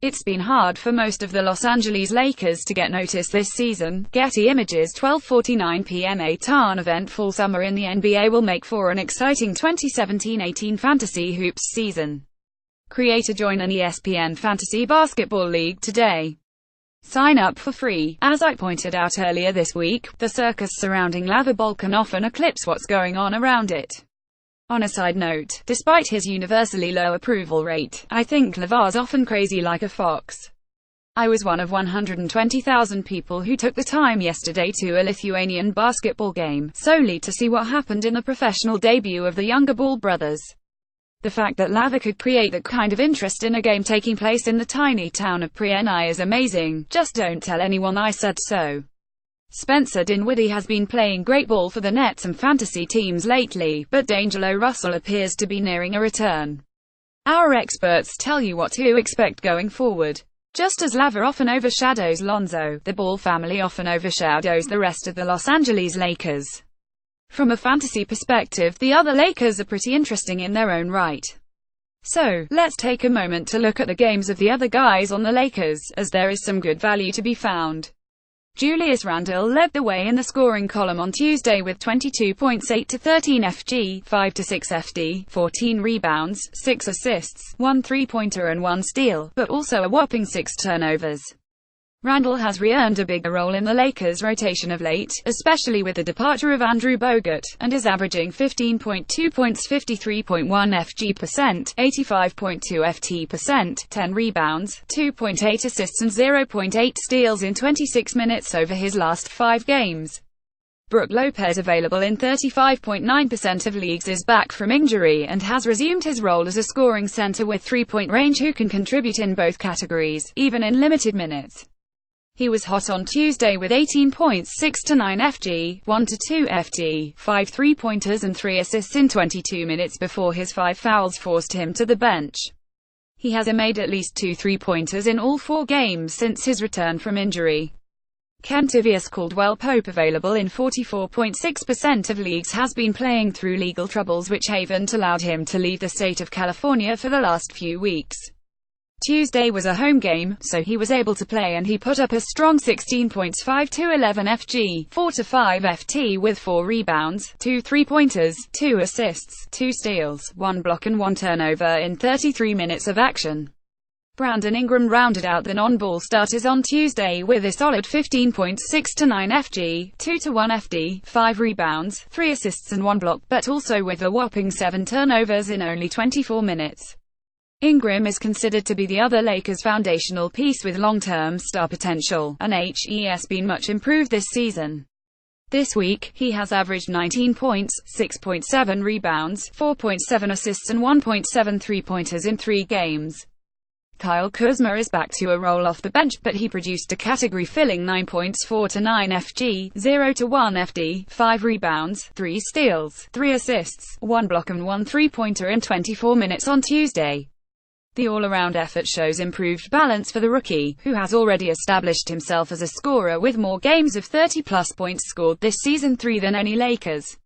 It's been hard for most of the Los Angeles Lakers to get noticed this season. Getty Images 12:49 p.m. A eventful summer in the NBA will make for an exciting 2017-18 Fantasy Hoops season. Create or join an ESPN Fantasy Basketball League today. Sign up for free. As I pointed out earlier this week, the circus surrounding LeVar Ball can often eclipse what's going on around it. On a side note, despite his universally low approval rate, I think LeVar's often crazy like a fox. I was one of 120,000 people who took the time yesterday to a Lithuanian basketball game, solely to see what happened in the professional debut of the younger Ball brothers. The fact that LeVar could create that kind of interest in a game taking place in the tiny town of Prienai is amazing. Just don't tell anyone I said so. Spencer Dinwiddie has been playing great ball for the Nets and fantasy teams lately, but D'Angelo Russell appears to be nearing a return. Our experts tell you what to expect going forward. Just as LeVar often overshadows Lonzo, the Ball family often overshadows the rest of the Los Angeles Lakers. From a fantasy perspective, the other Lakers are pretty interesting in their own right. So, let's take a moment to look at the games of the other guys on the Lakers, as there is some good value to be found. Julius Randle led the way in the scoring column on Tuesday with 22 points, 8 to 13 FG, 5 to 6 FD, 14 rebounds, 6 assists, 1 three-pointer and 1 steal, but also a whopping 6 turnovers. Randle has re-earned a bigger role in the Lakers' rotation of late, especially with the departure of Andrew Bogut, and is averaging 15.2 points, 53.1 FG%, 85.2 FT%, 10 rebounds, 2.8 assists and 0.8 steals in 26 minutes over his last 5 games. Brook Lopez, available in 35.9% of leagues, is back from injury and has resumed his role as a scoring center with three-point range who can contribute in both categories, even in limited minutes. He was hot on Tuesday with 18 points, 6 to 9 FG, 1 to 2 FD, 5 three-pointers and 3 assists in 22 minutes before his 5 fouls forced him to the bench. He has made at least 2 three-pointers in all 4 games since his return from injury. Kentavious Caldwell-Pope, available in 44.6% of leagues, has been playing through legal troubles which haven't allowed him to leave the state of California for the last few weeks. Tuesday was a home game, so he was able to play and he put up a strong 16 points, 5 to 11 FG, 4 to 5 FT with 4 rebounds, 2 three-pointers, 2 assists, 2 steals, 1 block and 1 turnover in 33 minutes of action. Brandon Ingram rounded out the non-ball starters on Tuesday with a solid 15 points, 6 to 9 FG, 2 to 1 FD, 5 rebounds, 3 assists and 1 block, but also with a whopping 7 turnovers in only 24 minutes. Ingram is considered to be the other Lakers' foundational piece with long-term star potential, and has been much improved this season. This week, he has averaged 19 points, 6.7 rebounds, 4.7 assists and 1.7 three-pointers in 3 games. Kyle Kuzma is back to a role off the bench, but he produced a category-filling 9 points, 4 to 9 FG, 0 to 1 FD, 5 rebounds, 3 steals, 3 assists, 1 block and 1 three-pointer in 24 minutes on Tuesday. The all-around effort shows improved balance for the rookie, who has already established himself as a scorer with more games of 30-plus points scored this season 3 than any Lakers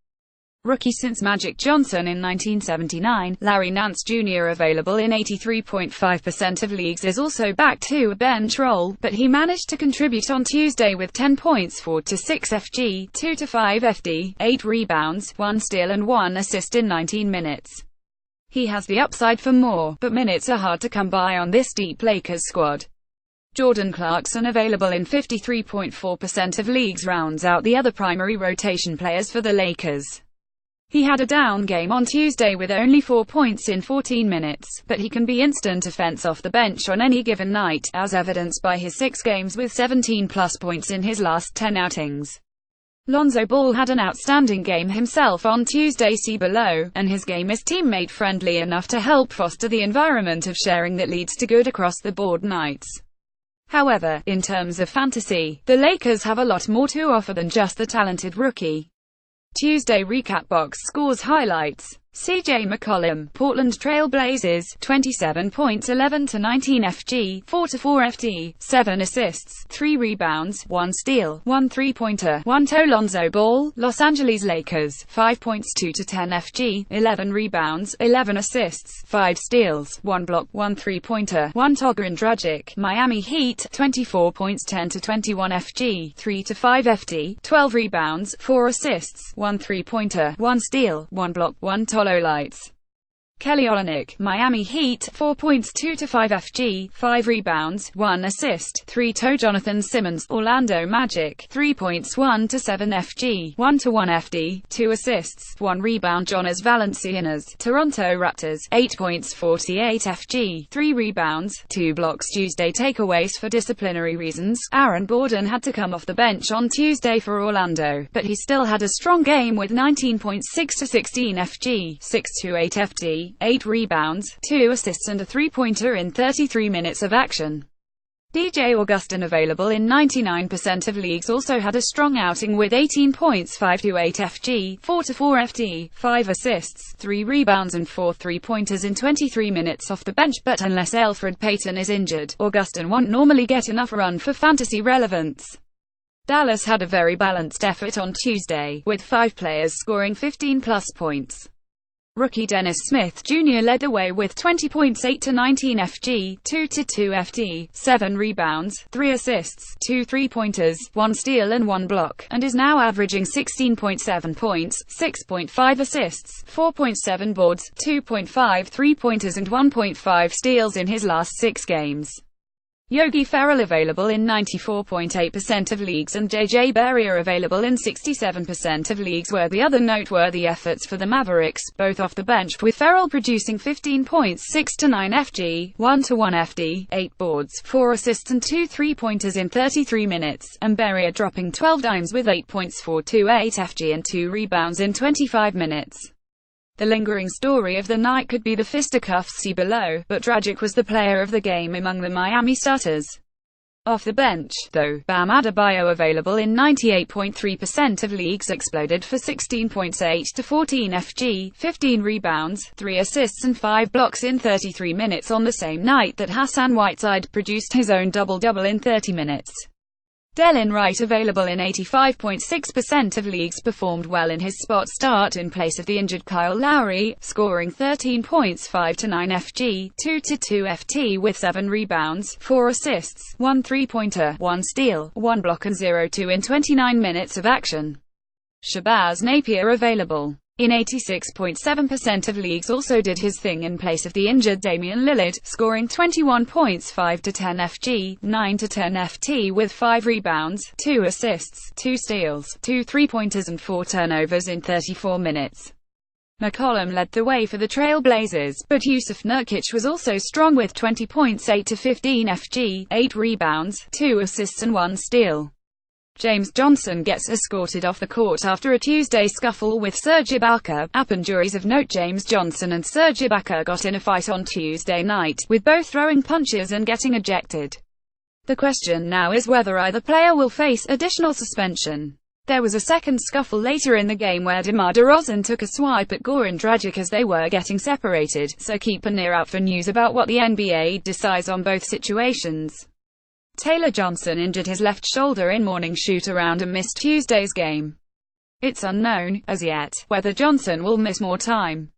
rookie since Magic Johnson in 1979. Larry Nance Jr., available in 83.5% of leagues, is also back to a bench role, but he managed to contribute on Tuesday with 10 points, 4 to 6 FG, 2 to 5 FD, 8 rebounds, 1 steal and 1 assist in 19 minutes. He has the upside for more, but minutes are hard to come by on this deep Lakers squad. Jordan Clarkson, available in 53.4% of leagues, rounds out the other primary rotation players for the Lakers. He had a down game on Tuesday with only 4 points in 14 minutes, but he can be instant offense off the bench on any given night, as evidenced by his 6 games with 17-plus points in his last 10 outings. Lonzo Ball had an outstanding game himself on Tuesday, see below, and his game is teammate friendly enough to help foster the environment of sharing that leads to good across-the-board nights. However, in terms of fantasy, the Lakers have a lot more to offer than just the talented rookie. Tuesday recap: box scores highlights. CJ McCollum, Portland Trail Blazers, 27 points 11-19 FG, 4-4 FD, 7 assists, 3 rebounds, 1 steal, 1 three-pointer, 1 toe. Lonzo Ball, Los Angeles Lakers, 5 points 2-10 FG, 11 rebounds, 11 assists, 5 steals, 1 block, 1 three-pointer, 1 toe. Goran Dragic, Miami Heat, 24 points 10-21 FG, 3-5 FD, 12 rebounds, 4 assists, 1 three-pointer, 1 steal, 1 block, 1 toe. Lights. Kelly Olynyk, Miami Heat, 4 points 2-5 FG, 5 rebounds, 1 assist, 3 toe. Jonathan Simmons, Orlando Magic, 3 points 1-7 FG, 1-1 FD, 2 assists, 1 rebound. Jonas Valanciunas, Toronto Raptors, 8 points 48 FG, 3 rebounds, 2 blocks. Tuesday takeaways. For disciplinary reasons, Aaron Gordon had to come off the bench on Tuesday for Orlando, but he still had a strong game with 19.6-16 FG, 6-8 FD, 8 rebounds, 2 assists and a three-pointer in 33 minutes of action. DJ Augustin, available in 99% of leagues, also had a strong outing with 18 points 5-8 FG, 4-4 FD, 5 assists, 3 rebounds and 4 three-pointers in 23 minutes off the bench, but unless Elfrid Payton is injured, Augustin won't normally get enough run for fantasy relevance. Dallas had a very balanced effort on Tuesday, with 5 players scoring 15-plus points. Rookie Dennis Smith Jr. led the way with 20 points 8-19 FG, 2-2 FD, 7 rebounds, 3 assists, 2 three-pointers, 1 steal and 1 block, and is now averaging 16.7 points, 6.5 assists, 4.7 boards, 2.5 three-pointers and 1.5 steals in his last 6 games. Yogi Ferrell, available in 94.8% of leagues, and JJ Barea, available in 67% of leagues, were the other noteworthy efforts for the Mavericks, both off the bench, with Ferrell producing 15 points 6-9 FG, 1-1 FD, 8 boards, 4 assists and 2 three-pointers in 33 minutes, and Barea dropping 12 dimes with 8 points 4-8 FG and 2 rebounds in 25 minutes. The lingering story of the night could be the fisticuffs see below, but Dragic was the player of the game among the Miami starters. Off the bench, though, Bam Adebayo, available in 98.3% of leagues, exploded for 16 points 8-14 FG, 15 rebounds, 3 assists and 5 blocks in 33 minutes on the same night that Hassan Whiteside produced his own double-double in 30 minutes. Delon Wright, available in 85.6% of leagues, performed well in his spot start in place of the injured Kyle Lowry, scoring 13 points 5-9 FG, 2-2 FT with 7 rebounds, 4 assists, 1 three-pointer, 1 steal, 1 block and 0-2 in 29 minutes of action. Shabazz Napier, available in 86.7% of leagues, also did his thing in place of the injured Damian Lillard, scoring 21 points 5-10 FG, 9-10 FT with 5 rebounds, 2 assists, 2 steals, 2 three-pointers and 4 turnovers in 34 minutes. McCollum led the way for the Trail Blazers, but Yusuf Nurkic was also strong with 20 points 8-15 FG, 8 rebounds, 2 assists and 1 steal. James Johnson gets escorted off the court after a Tuesday scuffle with Serge Ibaka. Injuries of note: James Johnson and Serge Ibaka got in a fight on Tuesday night, with both throwing punches and getting ejected. The question now is whether either player will face additional suspension. There was a second scuffle later in the game where DeMar DeRozan took a swipe at Goran Dragic as they were getting separated, so keep an ear out for news about what the NBA decides on both situations. Taylor Johnson injured his left shoulder in morning shoot-around and missed Tuesday's game. It's unknown, as yet, whether Johnson will miss more time.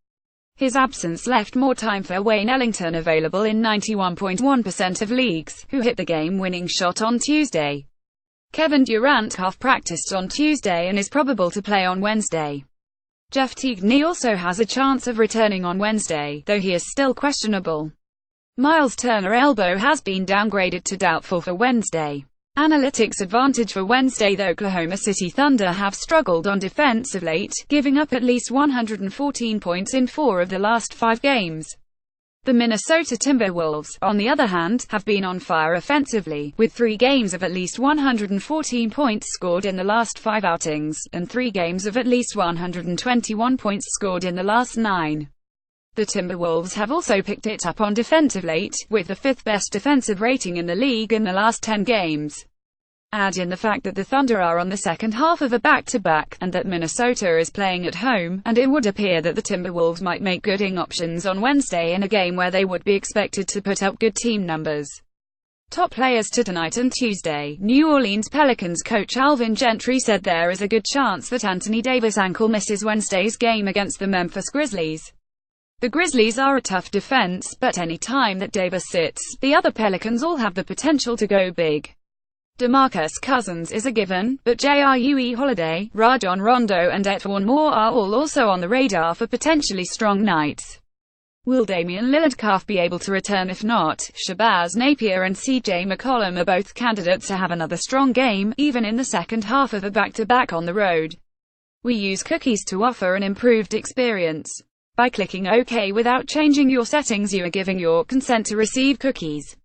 His absence left more time for Wayne Ellington, available in 91.1% of leagues, who hit the game-winning shot on Tuesday. Kevin Durant half-practiced on Tuesday and is probable to play on Wednesday. Jeff Teague also has a chance of returning on Wednesday, though he is still questionable. Miles Turner elbow has been downgraded to doubtful for Wednesday. Analytics advantage for Wednesday: the Oklahoma City Thunder have struggled on defense of late, giving up at least 114 points in 4 of the last 5 games. The Minnesota Timberwolves, on the other hand, have been on fire offensively, with 3 games of at least 114 points scored in the last 5 outings, and 3 games of at least 121 points scored in the last 9. The Timberwolves have also picked it up on defensive late, with the 5th best defensive rating in the league in the last 10 games. Add in the fact that the Thunder are on the second half of a back-to-back, and that Minnesota is playing at home, and it would appear that the Timberwolves might make good options on Wednesday in a game where they would be expected to put up good team numbers. Top players to tonight and Tuesday. New Orleans Pelicans coach Alvin Gentry said there is a good chance that Anthony Davis' ankle misses Wednesday's game against the Memphis Grizzlies. The Grizzlies are a tough defense, but any time that Davis sits, the other Pelicans all have the potential to go big. DeMarcus Cousins is a given, but Jrue Holiday, Rajon Rondo and E'Twaun Moore are all also on the radar for potentially strong nights. Will Damian Lillard be able to return? If not, Shabazz Napier and CJ McCollum are both candidates to have another strong game, even in the second half of a back-to-back on the road. We use cookies to offer an improved experience. By clicking OK without changing your settings, you are giving your consent to receive cookies.